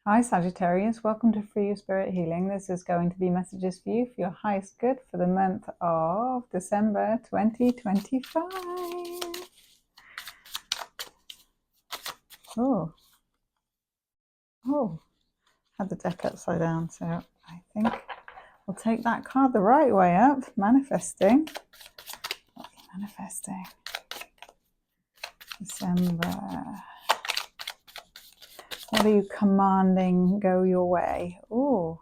Hi Sagittarius, welcome to Free Your Spirit Healing. This is going to be messages for you for your highest good for the month of December 2025. Oh, had the deck upside down, so I think we'll take that card the right way up. Manifesting. December. What are you commanding go your way? Oh,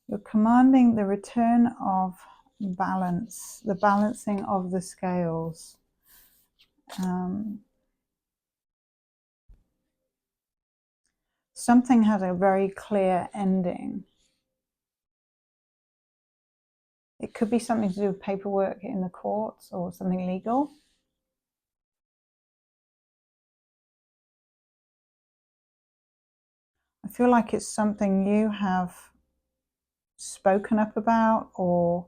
you're commanding the return of balance, the balancing of the scales. Something has a very clear ending. It could be something to do with paperwork in the courts or something legal. I feel like it's something you have spoken up about or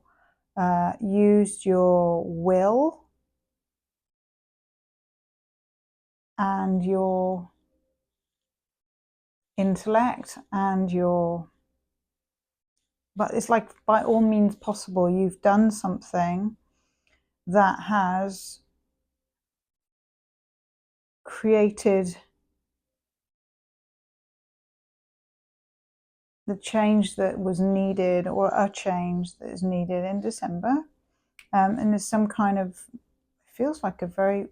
used your will and your intellect and your, but it's like by all means possible you've done something that has created the change that was needed, or a change that is needed in December. And there's some kind of, feels like a very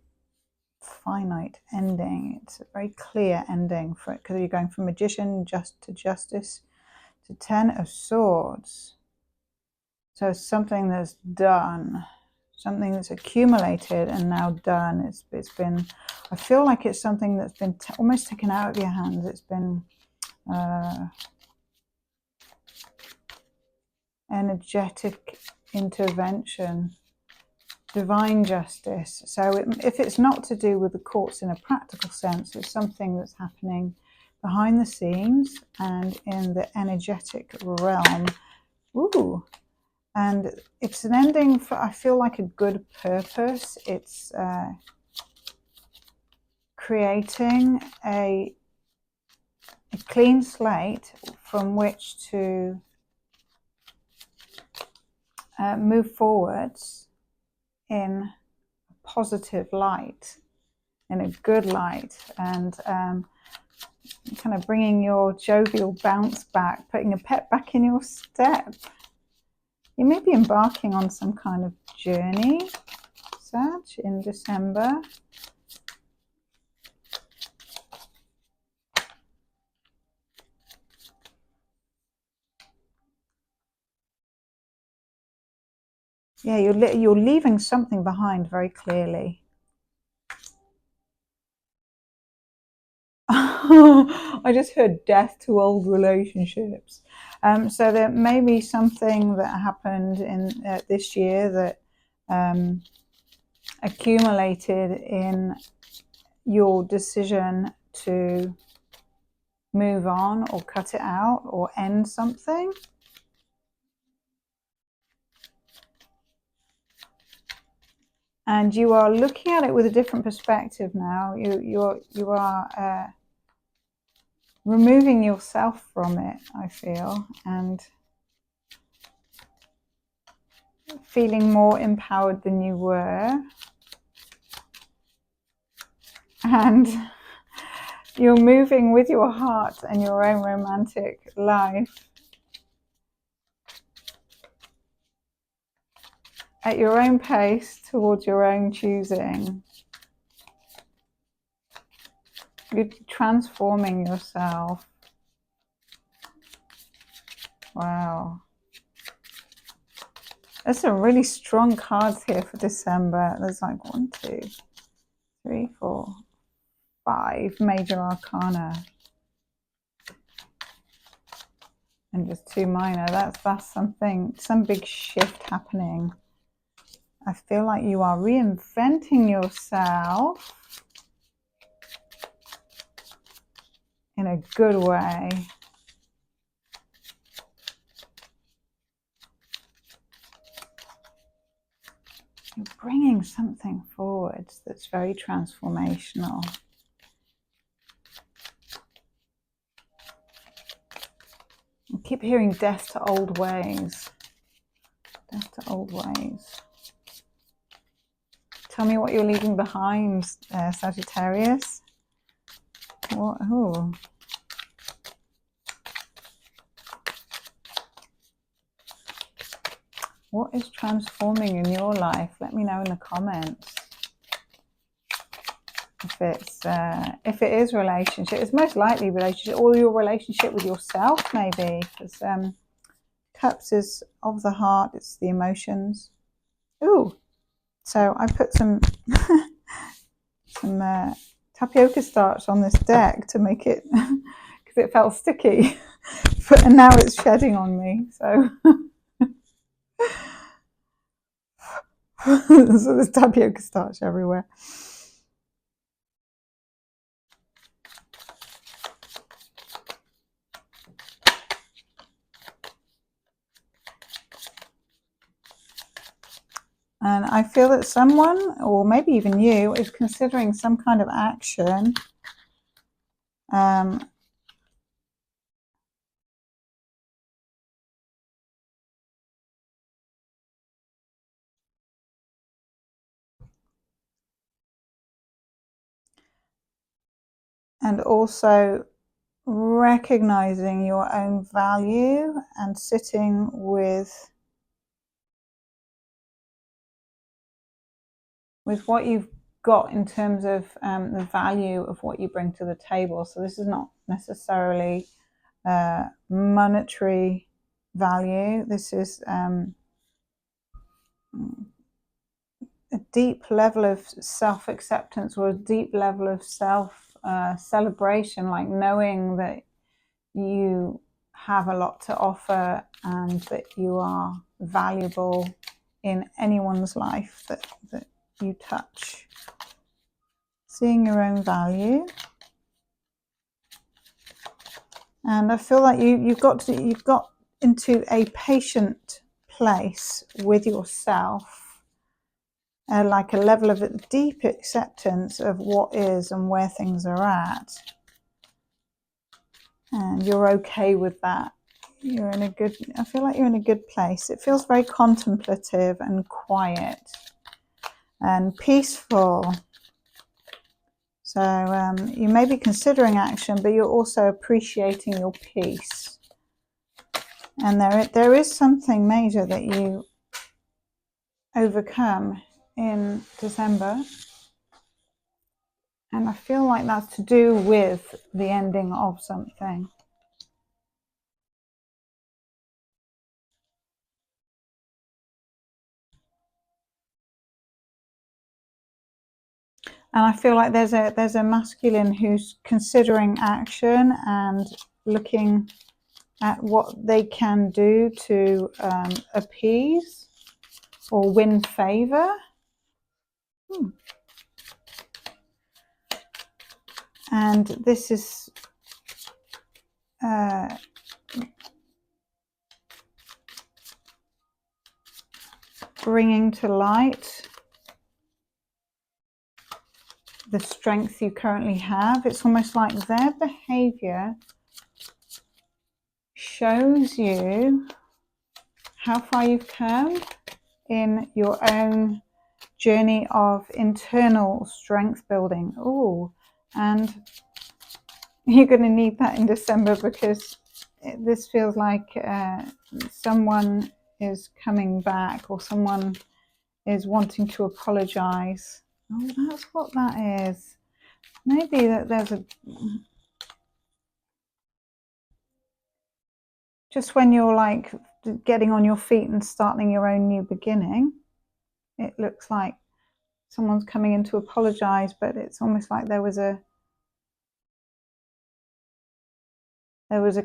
finite ending. It's a very clear ending for it, because you're going from Magician just to Justice to Ten of Swords. So it's something that's done, something that's accumulated and now done. It's been, I feel like it's something that's been almost taken out of your hands. It's been energetic intervention, divine justice. So if it's not to do with the courts in a practical sense, it's something that's happening behind the scenes and in the energetic realm. Ooh. And it's an ending for, I feel like, a good purpose. It's creating a clean slate from which to move forwards in a positive light, in a good light, and kind of bringing your jovial bounce back, putting a pep back in your step. You may be embarking on some kind of journey, Sag, in December. Yeah, you're leaving something behind very clearly. I just heard death to old relationships. So there may be something that happened in this year that accumulated in your decision to move on or cut it out or end something. And you are looking at it with a different perspective now. You are removing yourself from it, I feel, and feeling more empowered than you were. And you're moving with your heart and your own romantic life at your own pace towards your own choosing. You're transforming yourself. Wow. There's some really strong cards here for December. There's like 1, 2, 3, 4, 5 major arcana. And just 2 minor. That's something, some big shift happening. I feel like you are reinventing yourself in a good way. You're bringing something forward that's very transformational. I keep hearing death to old ways. Death to old ways. Tell me what you're leaving behind, Sagittarius. What? Oh. What is transforming in your life? Let me know in the comments. If it is relationship, it's most likely relationship, or your relationship with yourself, maybe, because Cups is of the heart. It's the emotions. Ooh, so I put some tapioca starch on this deck to make it, because it felt sticky, and now it's shedding on me. So. So there's tapioca starch everywhere. And I feel that someone, or maybe even you, is considering some kind of action. And also recognizing your own value and sitting with what you've got in terms of the value of what you bring to the table. So this is not necessarily monetary value. This is a deep level of self-acceptance, or a deep level of self-celebration, like knowing that you have a lot to offer and that you are valuable in anyone's life that you touch. Seeing your own value. And I feel like you've got into a patient place with yourself. Like a level of deep acceptance of what is and where things are at, and you're okay with that. You're in a good, I feel like you're in a good place. It feels very contemplative and quiet and peaceful. So you may be considering action, but you're also appreciating your peace. And there is something major that you overcome in December. And I feel like that's to do with the ending of something. And I feel like there's a masculine who's considering action and looking at what they can do to appease or win favor. And this is bringing to light the strength you currently have. It's almost like their behavior shows you how far you've come in your own journey of internal strength building. Oh, and you're going to need that in December, because this feels like someone is coming back, or someone is wanting to apologize. Oh, that's what that is. Maybe that there's just when you're like getting on your feet and starting your own new beginning, it looks like someone's coming in to apologize, but it's almost like there was a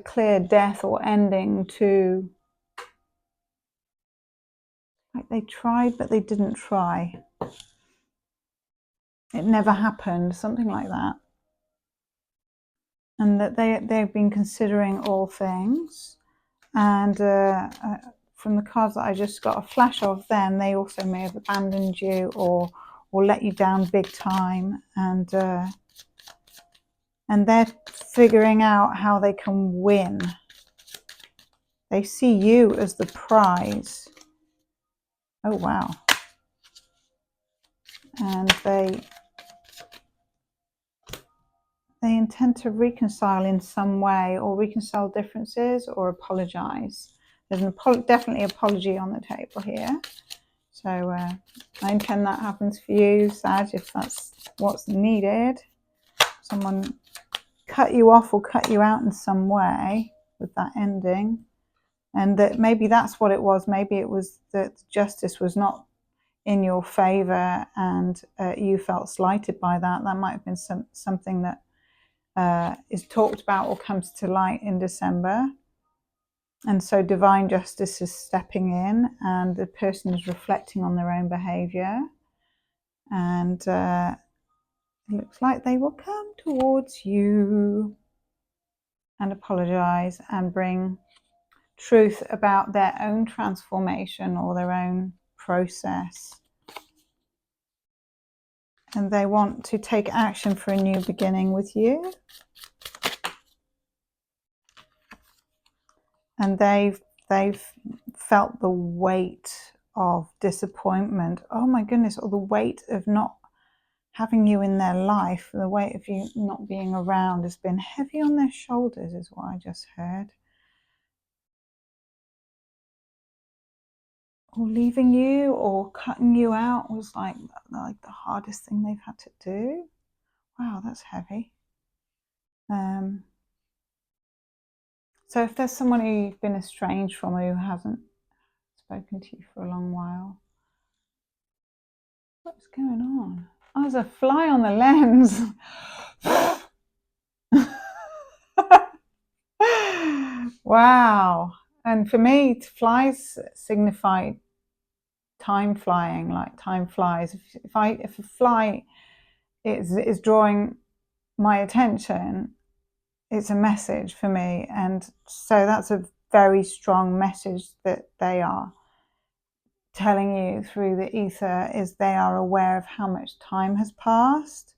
clear death or ending to, like they tried but they didn't try. It never happened, something like that. And that they've been considering all things. And from the cards that I just got a flash of then, they also may have abandoned you or let you down big time. And they're figuring out how they can win. They see you as the prize. Oh, wow. And they intend to reconcile in some way, or reconcile differences, or apologize. There's definitely apology on the table here. So I intend that happens for you, Sag, if that's what's needed. Someone cut you off or cut you out in some way with that ending. And that maybe that's what it was. Maybe it was that justice was not in your favor, and you felt slighted by that. That might have been something that is talked about or comes to light in December. And so divine justice is stepping in, and the person is reflecting on their own behavior. And it looks like they will come towards you and apologize and bring truth about their own transformation or their own process. And they want to take action for a new beginning with you. And they've felt the weight of disappointment. Oh my goodness, or the weight of not having you in their life, the weight of you not being around has been heavy on their shoulders, is what I just heard. Or leaving you or cutting you out was like the hardest thing they've had to do. Wow, that's heavy. So if there's someone who you've been estranged from, or who hasn't spoken to you for a long while, what's going on? Oh, there's a fly on the lens. Wow. And for me, flies signify time flying, like time flies. If a fly is drawing my attention, it's a message for me. And so that's a very strong message that they are telling you through the ether, is they are aware of how much time has passed.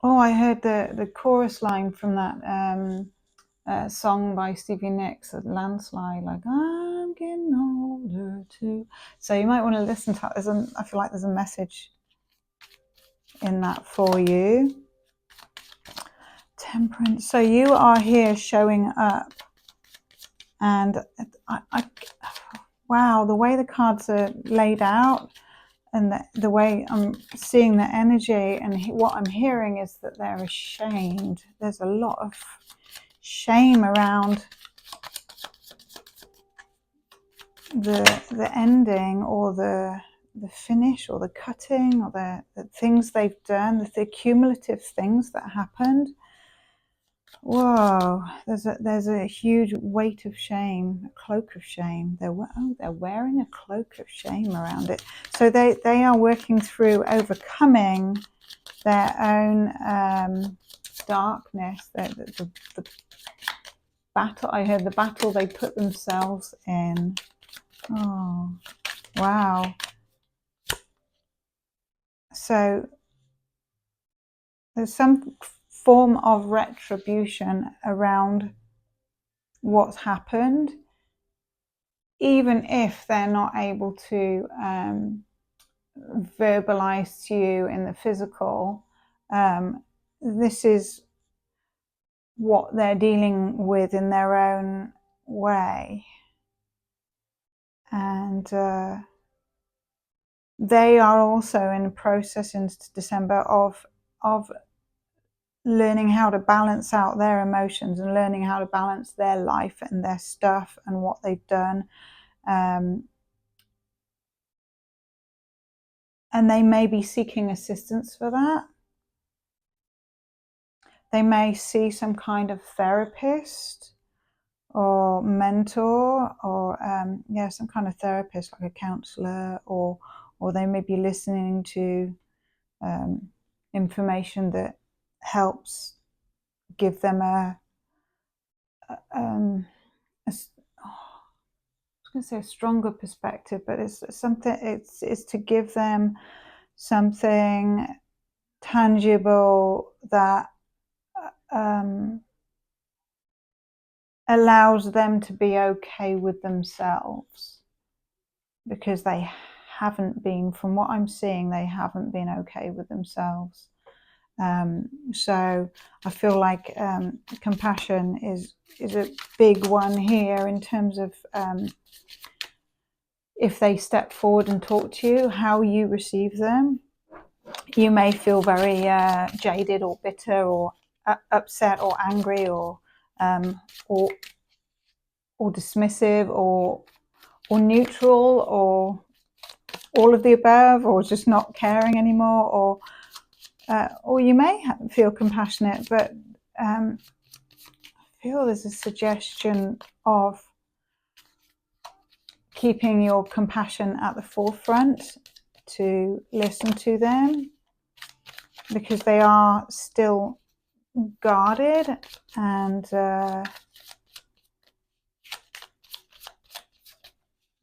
Oh, I heard the chorus line from that song by Stevie Nicks, Landslide, like, I'm getting older too. So you might want to listen to it. I feel like there's a message in that for you. Temperance. So you are here showing up. And wow, the way the cards are laid out, and the way I'm seeing the energy, and what I'm hearing is that they're ashamed. There's a lot of shame around the ending, or the finish, or the cutting, or the things they've done, the cumulative things that happened. Whoa, there's a huge weight of shame, a cloak of shame. They're wearing a cloak of shame around it. So they are working through overcoming their own darkness, the battle. I heard the battle they put themselves in. Oh, wow. So there's some form of retribution around what's happened, even if they're not able to verbalize to you in the physical. This is what they're dealing with in their own way. And they are also in a process into December of learning how to balance out their emotions, and learning how to balance their life and their stuff and what they've done. And they may be seeking assistance for that. They may see some kind of therapist or mentor, or some kind of therapist, like a counselor, or they may be listening to information that helps give them I was going to say a stronger perspective, but it's something. It's to give them something tangible that allows them to be okay with themselves, because they haven't been, from what I'm seeing, they haven't been okay with themselves. So I feel like compassion is a big one here, in terms of if they step forward and talk to you, how you receive them. You may feel very jaded or bitter or upset or angry or dismissive or neutral, or all of the above, or just not caring anymore, or you may feel compassionate, but I feel there's a suggestion of keeping your compassion at the forefront, to listen to them, because they are still guarded, and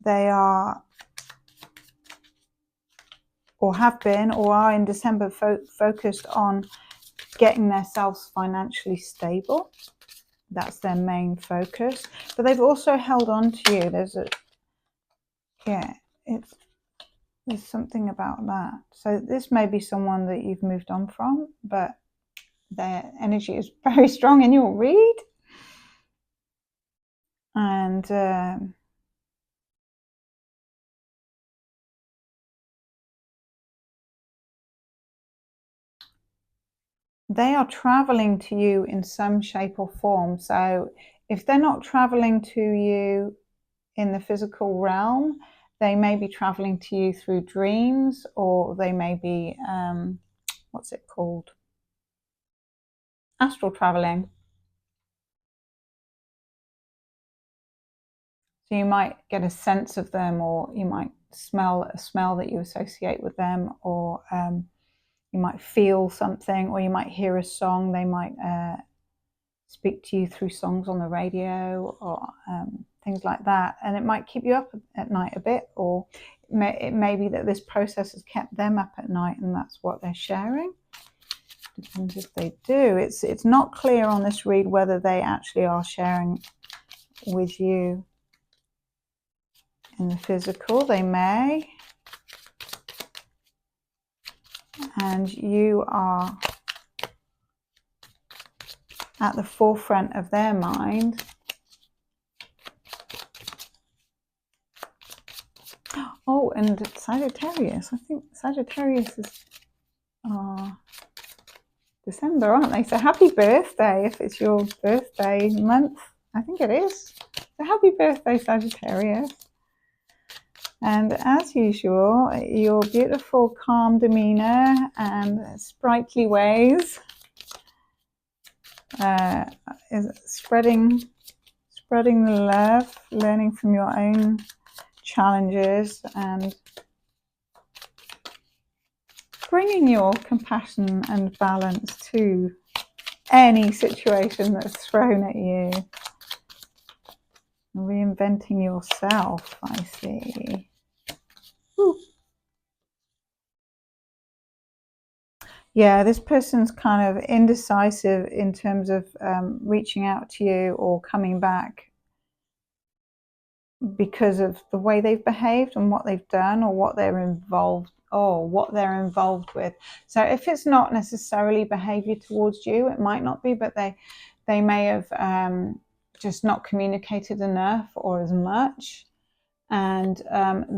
they are, or have been, or are in December focused on getting themselves financially stable. That's their main focus. But they've also held on to you. There's something about that. So this may be someone that you've moved on from, but their energy is very strong in your read. And they are traveling to you in some shape or form. So if they're not traveling to you in the physical realm, they may be traveling to you through dreams, or they may be, what's it called? Astral traveling. So you might get a sense of them, or you might smell a smell that you associate with them, or you might feel something, or you might hear a song. They might speak to you through songs on the radio, or things like that. And it might keep you up at night a bit, or it may be that this process has kept them up at night, and that's what they're sharing. Depends if they do. It's not clear on this read whether they actually are sharing with you in the physical. They may. And you are at the forefront of their mind. Oh, and Sagittarius. I think Sagittarius is December, aren't they? So happy birthday if it's your birthday month. I think it is. So happy birthday, Sagittarius. And as usual, your beautiful, calm demeanor and sprightly ways is spreading the love, learning from your own challenges, and bringing your compassion and balance to any situation that's thrown at you. Reinventing yourself, I see. Ooh. Yeah, this person's kind of indecisive in terms of reaching out to you or coming back, because of the way they've behaved and what they've done, or what they're involved with. So if it's not necessarily behavior towards you, it might not be, but they may have just not communicated enough or as much, and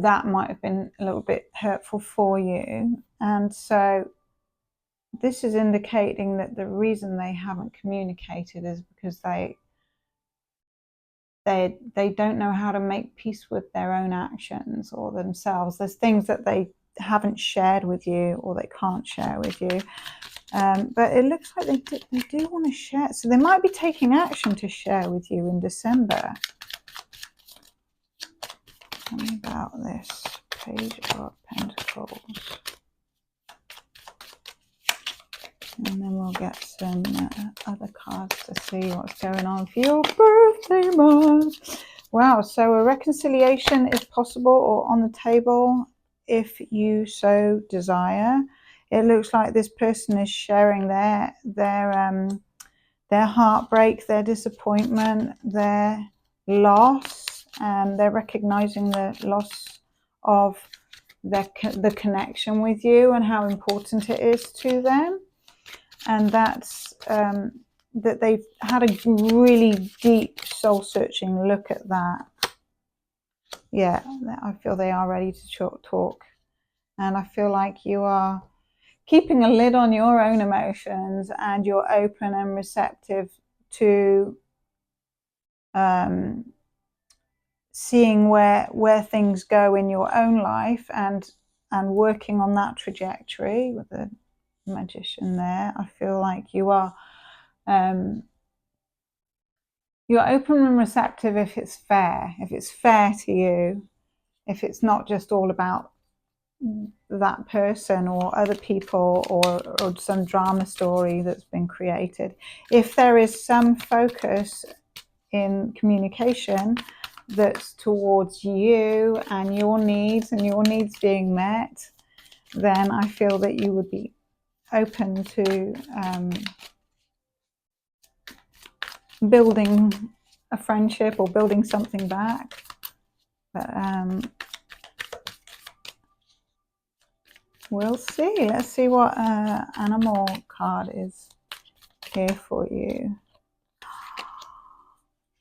that might have been a little bit hurtful for you. And so this is indicating that the reason they haven't communicated is because they don't know how to make peace with their own actions or themselves. There's things that they haven't shared with you, or they can't share with you. But it looks like they do want to share. So they might be taking action to share with you in December. Tell me about this Page of Pentacles. And then we'll get some other cards to see what's going on for your birthday month. Wow, so a reconciliation is possible or on the table if you so desire. It looks like this person is sharing their their heartbreak, their disappointment, their loss, and they're recognizing the loss of the connection with you and how important it is to them. And that's that they've had a really deep soul-searching look at that. Yeah, I feel they are ready to talk. And I feel like you are keeping a lid on your own emotions, and you're open and receptive to seeing where things go in your own life, and working on that trajectory with the Magician there. I feel like you are you're open and receptive if it's fair to you, if it's not just all about that person or other people, or some drama story that's been created. If there is some focus in communication that's towards you and your needs being met, then I feel that you would be open to building a friendship or building something back. But we'll see. Let's see what animal card is here for you.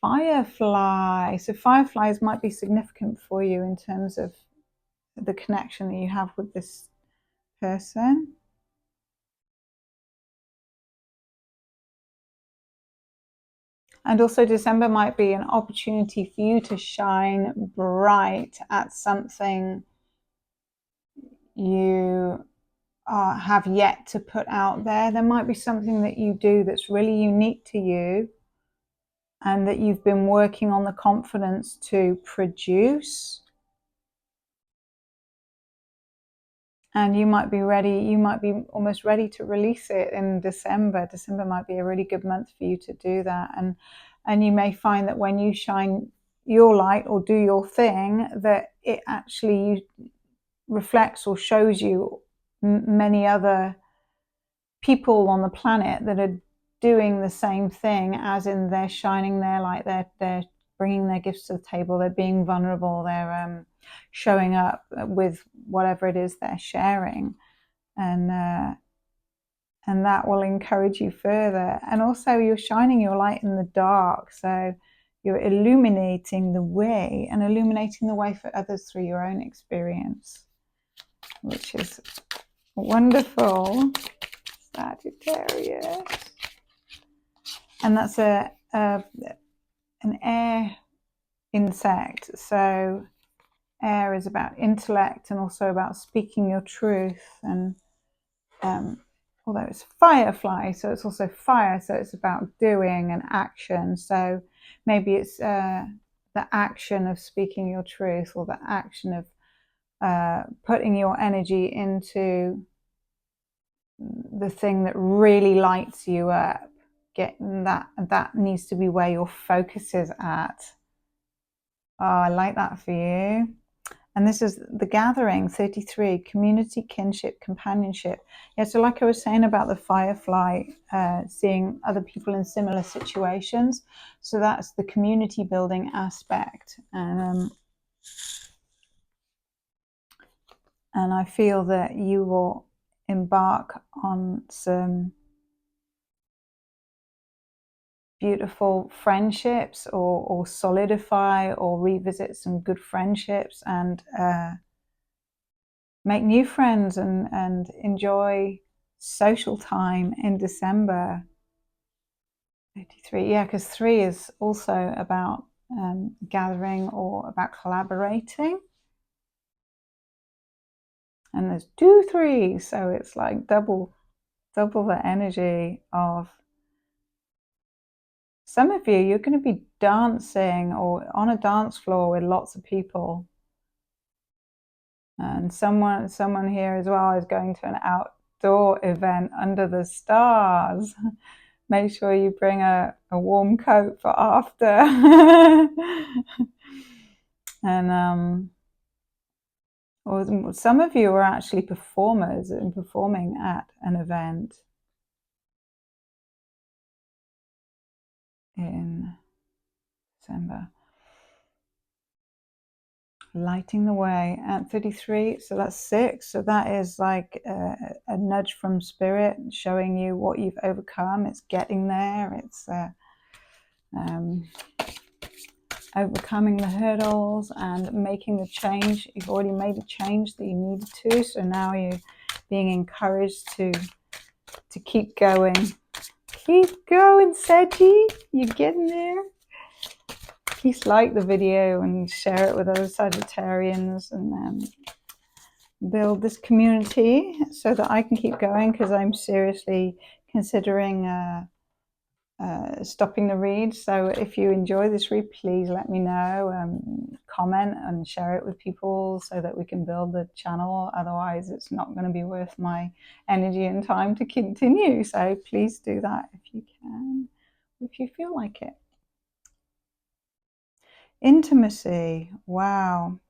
Firefly. So fireflies might be significant for you in terms of the connection that you have with this person. And also December might be an opportunity for you to shine bright at something you have yet to put out there. There might be something that you do that's really unique to you, and that you've been working on the confidence to produce. And you might be ready, you might be almost ready to release it in December. December might be a really good month for you to do that. And you may find that when you shine your light or do your thing, that it actually reflects or shows you many other people on the planet that are doing the same thing, as in they're shining their light, they're bringing their gifts to the table, they're being vulnerable, they're showing up with whatever it is they're sharing, and that will encourage you further. And also you're shining your light in the dark, so you're illuminating the way, and illuminating the way for others through your own experience, which is wonderful, Sagittarius. And that's an air insect, so air is about intellect and also about speaking your truth. And although it's firefly, so it's also fire, so it's about doing and action. So maybe it's the action of speaking your truth, or the action of putting your energy into the thing that really lights you up. Getting that needs to be where your focus is at. Oh, I like that for you. And this is the Gathering, 33, community, kinship, companionship. Yeah, so like I was saying about the firefly, seeing other people in similar situations. So that's the community building aspect. And I feel that you will embark on some beautiful friendships, or solidify or revisit some good friendships, and make new friends, and enjoy social time in December. 33, yeah, because 3 is also about gathering or about collaborating. And there's 2 3s, so it's like double the energy of some of you. You're going to be dancing or on a dance floor with lots of people. And someone here as well is going to an outdoor event under the stars. Make sure you bring a warm coat for after. And or some of you are actually performers and performing at an event. in December. Lighting the way at 33, so that's 6. So that is like a nudge from spirit showing you what you've overcome. It's getting there. It's overcoming the hurdles and making the change. You've already made the change that you needed to, so now you're being encouraged to keep going. Keep going, Saggy. You're getting there. Please like the video and share it with other Sagittarians, and build this community so that I can keep going, because I'm seriously considering stopping the read. So if you enjoy this read, please let me know, comment and share it with people so that we can build the channel. Otherwise it's not going to be worth my energy and time to continue. So please do that if you can, if you feel like it. Intimacy. Wow.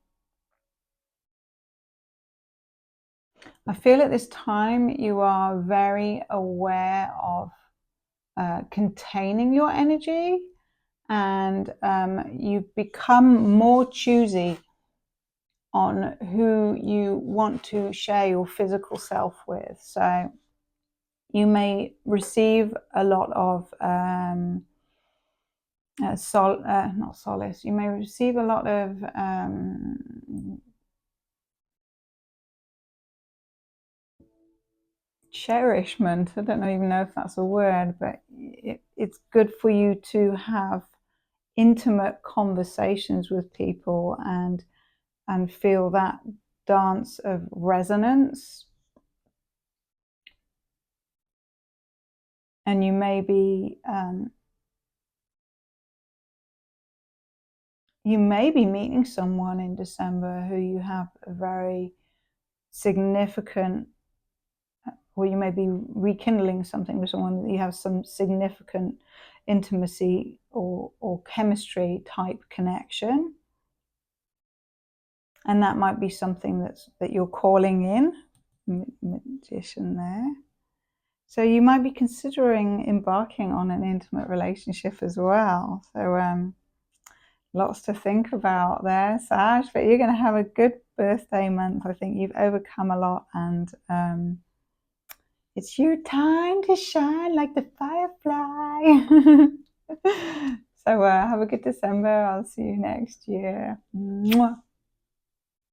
I feel at this time you are very aware of containing your energy, and you become more choosy on who you want to share your physical self with. So you may receive a lot of not solace. You may receive a lot of cherishment. I don't even know if that's a word, but it's good for you to have intimate conversations with people and feel that dance of resonance. And you may be meeting someone in December who you have a very significant, or you may be rekindling something with someone that you have some significant intimacy or chemistry type connection. And that might be something that you're calling in. Magician there. So you might be considering embarking on an intimate relationship as well. So lots to think about there, Sag, but you're going to have a good birthday month. I think you've overcome a lot, and it's your time to shine like the firefly. So have a good December. I'll see you next year. Mwah.